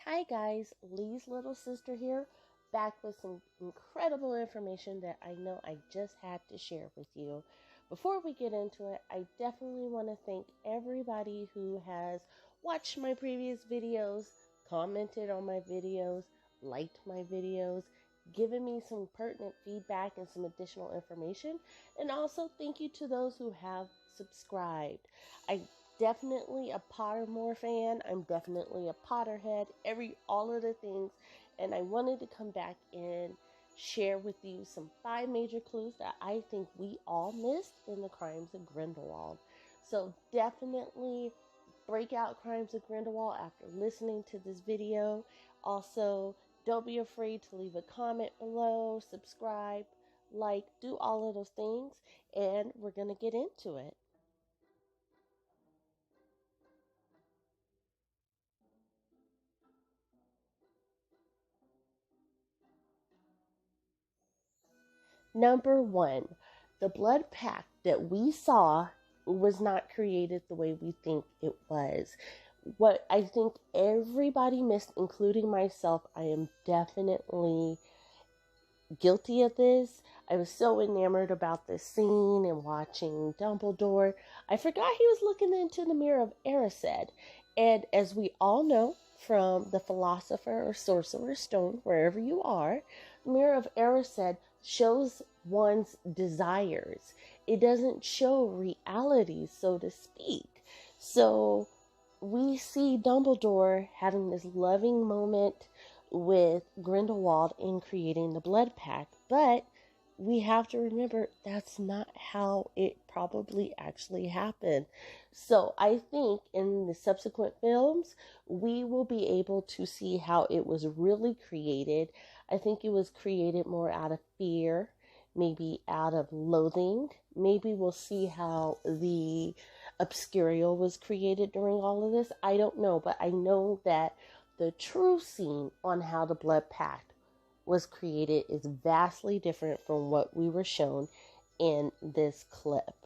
Hi guys, Lee's little sister here, back with some incredible information that I know I just had to share with you. Before we get into it, I definitely want to thank everybody who has watched my previous videos, commented on my videos, liked my videos, given me some pertinent feedback and some additional information, and also thank you to those who have subscribed. I definitely a Pottermore fan. I'm definitely a Potterhead. All of the things, and I wanted to come back and share with you some 5 major clues that I think we all missed in the Crimes of Grindelwald. So definitely break out Crimes of Grindelwald after listening to this video. Also, don't be afraid to leave a comment below, subscribe, like, do all of those things, and we're gonna get into it. Number one, the blood pact that we saw was not created the way we think it was. What I think everybody missed, including myself, I am definitely guilty of this. I was so enamored about this scene and watching Dumbledore. I forgot he was looking into the mirror of Erised. And as we all know from the Philosopher or Sorcerer's Stone, wherever you are, the mirror of Erised shows one's desires. It doesn't show reality, so to speak. So we see Dumbledore having this loving moment with Grindelwald in creating the blood pact, but we have to remember that's not how it probably actually happened. So I think in the subsequent films, we will be able to see how it was really created. I think it was created more out of fear, maybe out of loathing. Maybe we'll see how the Obscurial was created during all of this. I don't know, but I know that the true scene on how the blood pact was created is vastly different from what we were shown in this clip.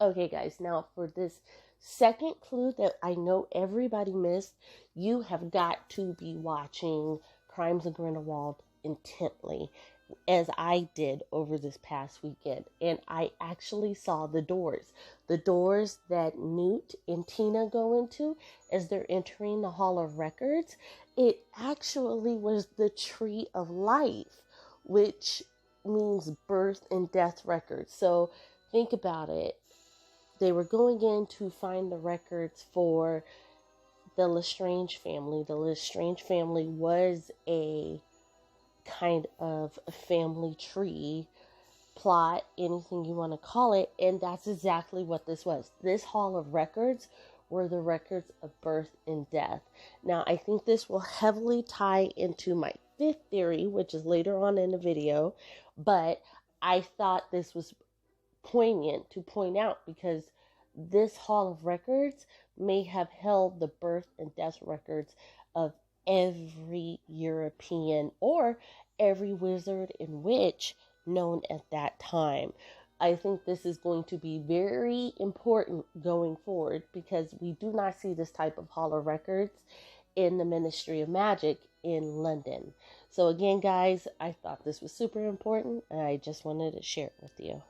Okay, guys, now for this second clue that I know everybody missed, you have got to be watching Crimes of Grindelwald intently, as I did over this past weekend. And I actually saw the doors that Newt and Tina go into as they're entering the Hall of Records. It actually was the Tree of Life, which means birth and death records. So think about it. They were going in to find the records for the Lestrange family. The Lestrange family was a kind of a family tree plot, anything you want to call it, and that's exactly what this was. This Hall of Records were the records of birth and death. Now, I think this will heavily tie into my fifth theory, which is later on in the video, but I thought this was poignant to point out because this Hall of Records may have held the birth and death records of every European or every wizard and witch known at that time. I think this is going to be very important going forward because we do not see this type of Hall of Records in the Ministry of Magic in London. So again, guys, I thought this was super important and I just wanted to share it with you.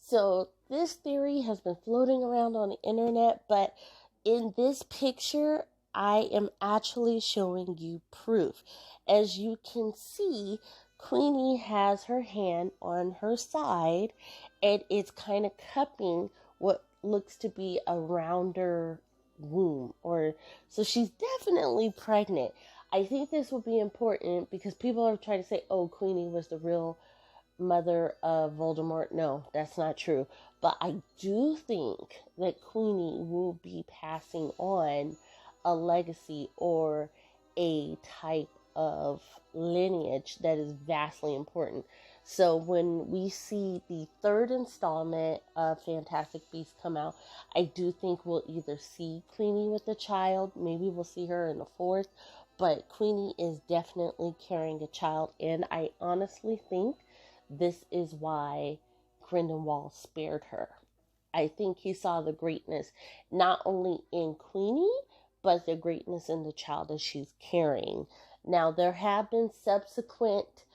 So this theory has been floating around on the internet, but in this picture, I am actually showing you proof. As you can see, Queenie has her hand on her side and it's kind of cupping what looks to be a rounder womb, or so she's definitely pregnant. I think this will be important because people are trying to say, oh, Queenie was the real mother of Voldemort. No, that's not true. But I do think that Queenie will be passing on a legacy or a type of lineage that is vastly important. So when we see the third installment of Fantastic Beasts come out, I do think we'll either see Queenie with the child, maybe we'll see her in the fourth, but Queenie is definitely carrying a child, and I honestly think this is why Grindelwald spared her. I think he saw the greatness not only in Queenie, but the greatness in the child that she's carrying. Now, there have been subsequent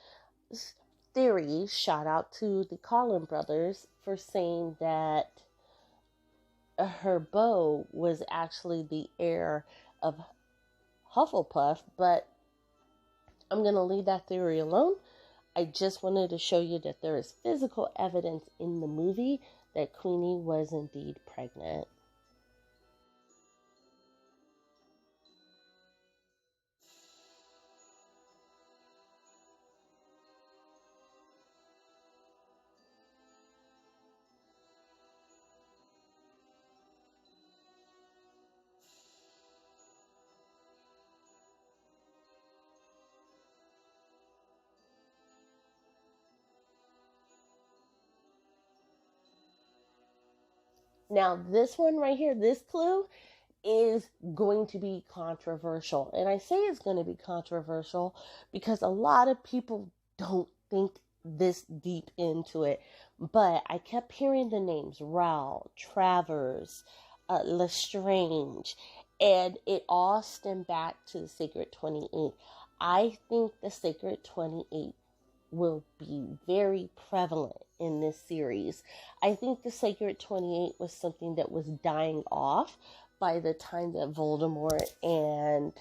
theories, shout out to the Collin brothers, for saying that her beau was actually the heir of Hufflepuff, but I'm going to leave that theory alone. I just wanted to show you that there is physical evidence in the movie that Queenie was indeed pregnant. Now, this one right here, this clue, is going to be controversial. And I say it's going to be controversial because a lot of people don't think this deep into it. But I kept hearing the names Rowell, Travers, Lestrange, and it all stemmed back to the Sacred 28. I think the Sacred 28 will be very prevalent in this series. I think the Sacred 28 was something that was dying off by the time that Voldemort and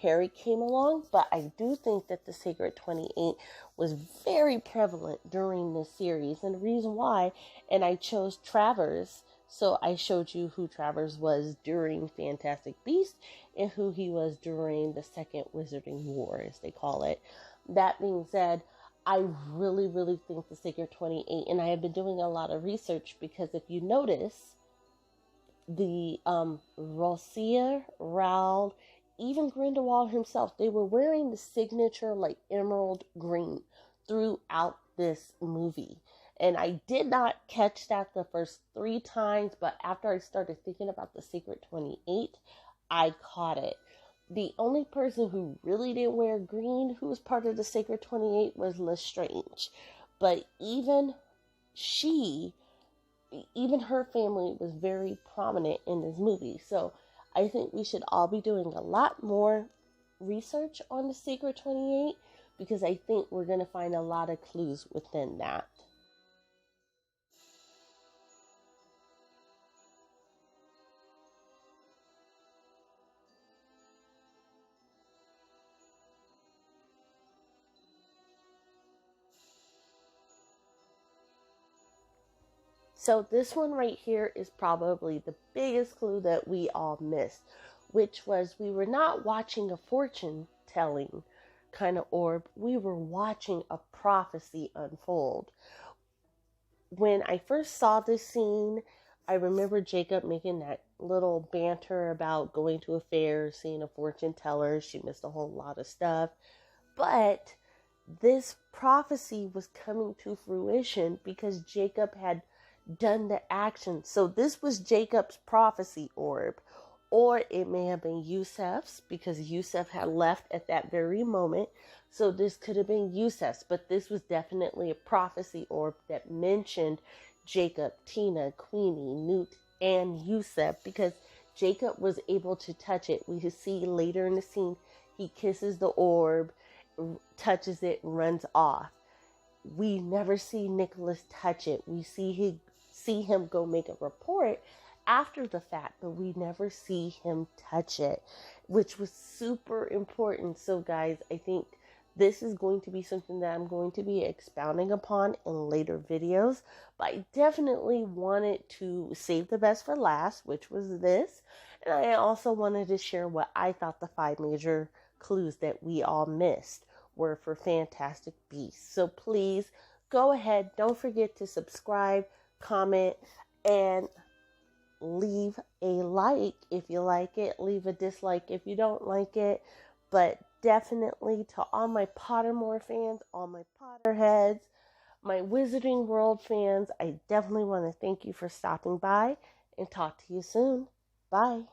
Harry came along, but I do think that the Sacred 28 was very prevalent during this series, and the reason why, and I chose Travers, so I showed you who Travers was during Fantastic Beasts and who he was during the Second Wizarding War, as they call it. That being said, I really, really think the Sacred 28, and I have been doing a lot of research because if you notice, the Rossier, Rowell, even Grindelwald himself, they were wearing the signature like emerald green throughout this movie. And I did not catch that the first 3 times, but after I started thinking about the Sacred 28, I caught it. The only person who really didn't wear green, who was part of the Sacred 28, was Lestrange. But even her family was very prominent in this movie. So I think we should all be doing a lot more research on the Sacred 28 because I think we're going to find a lot of clues within that. So this one right here is probably the biggest clue that we all missed, which was we were not watching a fortune telling kind of orb. We were watching a prophecy unfold. When I first saw this scene, I remember Jacob making that little banter about going to a fair, seeing a fortune teller. She missed a whole lot of stuff. But this prophecy was coming to fruition because Jacob had done the action. So this was Jacob's prophecy orb. Or it may have been Yusef's because Yusef had left at that very moment. So this could have been Yusef's, but this was definitely a prophecy orb that mentioned Jacob, Tina, Queenie, Newt, and Yusef because Jacob was able to touch it. We could see later in the scene, he kisses the orb, touches it, runs off. We never see Nicholas touch it. We see he see him go make a report after the fact, but we never see him touch it, which was super important. So guys, I think this is going to be something that I'm going to be expounding upon in later videos, but I definitely wanted to save the best for last, which was this. And I also wanted to share what I thought the 5 major clues that we all missed were for Fantastic Beasts. So please go ahead, don't forget to subscribe, comment, and leave a like if you like it, leave a dislike if you don't like it. But definitely, to all my Pottermore fans, all my Potterheads, my Wizarding World fans, I definitely want to thank you for stopping by, and talk to you soon. Bye.